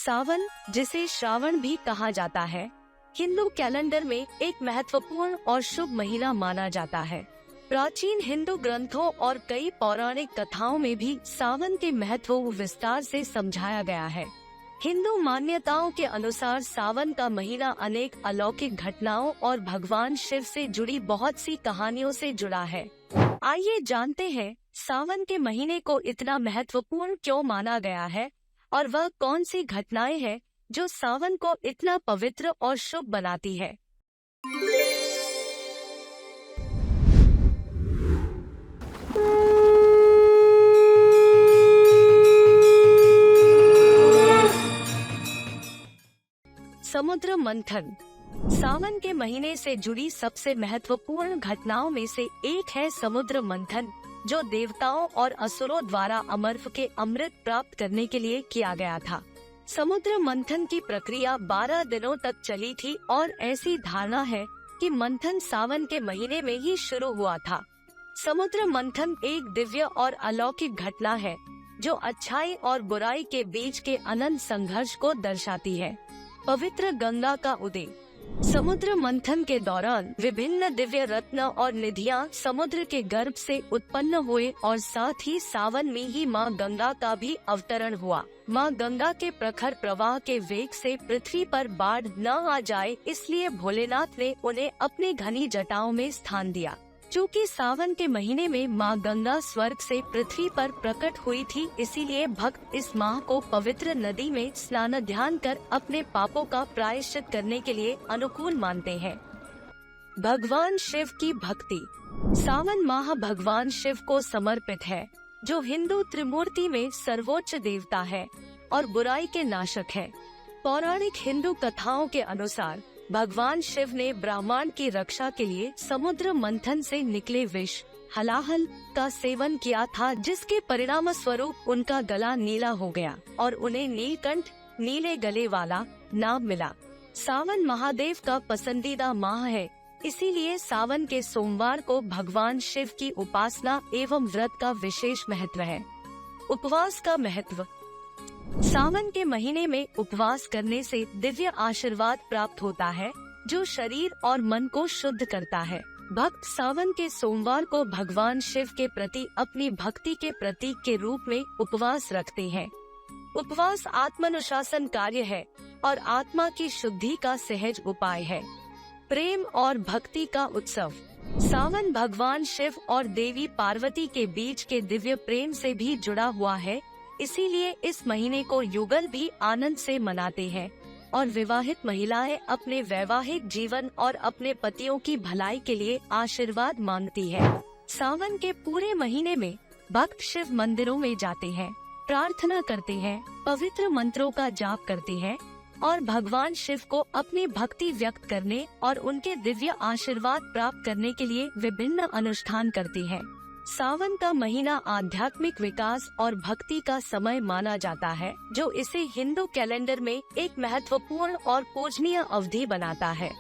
सावन, जिसे श्रावण भी कहा जाता है, हिंदू कैलेंडर में एक महत्वपूर्ण और शुभ महीना माना जाता है। प्राचीन हिंदू ग्रंथों और कई पौराणिक कथाओं में भी सावन के महत्व को विस्तार से समझाया गया है। हिंदू मान्यताओं के अनुसार सावन का महीना अनेक अलौकिक घटनाओं और भगवान शिव से जुड़ी बहुत सी कहानियों से जुड़ा है। आइए जानते हैं सावन के महीने को इतना महत्वपूर्ण क्यों माना गया है और वह कौन सी घटनाएं हैं जो सावन को इतना पवित्र और शुभ बनाती है। समुद्र मंथन सावन के महीने से जुड़ी सबसे महत्वपूर्ण घटनाओं में से एक है समुद्र मंथन, जो देवताओं और असुरों द्वारा अमरत्व के अमृत प्राप्त करने के लिए किया गया था। समुद्र मंथन की प्रक्रिया 12 दिनों तक चली थी और ऐसी धारणा है कि मंथन सावन के महीने में ही शुरू हुआ था। समुद्र मंथन एक दिव्य और अलौकिक घटना है जो अच्छाई और बुराई के बीच के अनंत संघर्ष को दर्शाती है। पवित्र गंगा का उदय समुद्र मंथन के दौरान विभिन्न दिव्य रत्न और निधियां समुद्र के गर्भ से उत्पन्न हुए और साथ ही सावन में ही मां गंगा का भी अवतरण हुआ। मां गंगा के प्रखर प्रवाह के वेग से पृथ्वी पर बाढ़ न आ जाए, इसलिए भोलेनाथ ने उन्हें अपनी घनी जटाओं में स्थान दिया। चूँकि सावन के महीने में मां गंगा स्वर्ग से पृथ्वी पर प्रकट हुई थी, इसीलिए भक्त इस माह को पवित्र नदी में स्नान ध्यान कर अपने पापों का प्रायश्चित करने के लिए अनुकूल मानते हैं। भगवान शिव की भक्ति सावन माह भगवान शिव को समर्पित है, जो हिंदू त्रिमूर्ति में सर्वोच्च देवता है और बुराई के नाशक है। पौराणिक हिंदू कथाओं के अनुसार भगवान शिव ने ब्रह्मांड की रक्षा के लिए समुद्र मंथन से निकले विष हलाहल का सेवन किया था, जिसके परिणाम स्वरूप उनका गला नीला हो गया और उन्हें नीलकंठ, नीले गले वाला नाम मिला। सावन महादेव का पसंदीदा माह है, इसीलिए सावन के सोमवार को भगवान शिव की उपासना एवं व्रत का विशेष महत्व है। उपवास का महत्व सावन के महीने में उपवास करने से दिव्य आशीर्वाद प्राप्त होता है, जो शरीर और मन को शुद्ध करता है। भक्त सावन के सोमवार को भगवान शिव के प्रति अपनी भक्ति के प्रतीक के रूप में उपवास रखते हैं। उपवास आत्मानुशासन कार्य है और आत्मा की शुद्धि का सहज उपाय है। प्रेम और भक्ति का उत्सव सावन भगवान शिव और देवी पार्वती के बीच के दिव्य प्रेम से भी जुड़ा हुआ है, इसीलिए इस महीने को युगल भी आनंद से मनाते हैं और विवाहित महिलाएं अपने वैवाहिक जीवन और अपने पतियों की भलाई के लिए आशीर्वाद मांगती है। सावन के पूरे महीने में भक्त शिव मंदिरों में जाते हैं, प्रार्थना करते हैं, पवित्र मंत्रों का जाप करते हैं और भगवान शिव को अपनी भक्ति व्यक्त करने और उनके दिव्य आशीर्वाद प्राप्त करने के लिए विभिन्न अनुष्ठान करते हैं। सावन का महीना आध्यात्मिक विकास और भक्ति का समय माना जाता है, जो इसे हिंदू कैलेंडर में एक महत्वपूर्ण और पूजनीय अवधि बनाता है।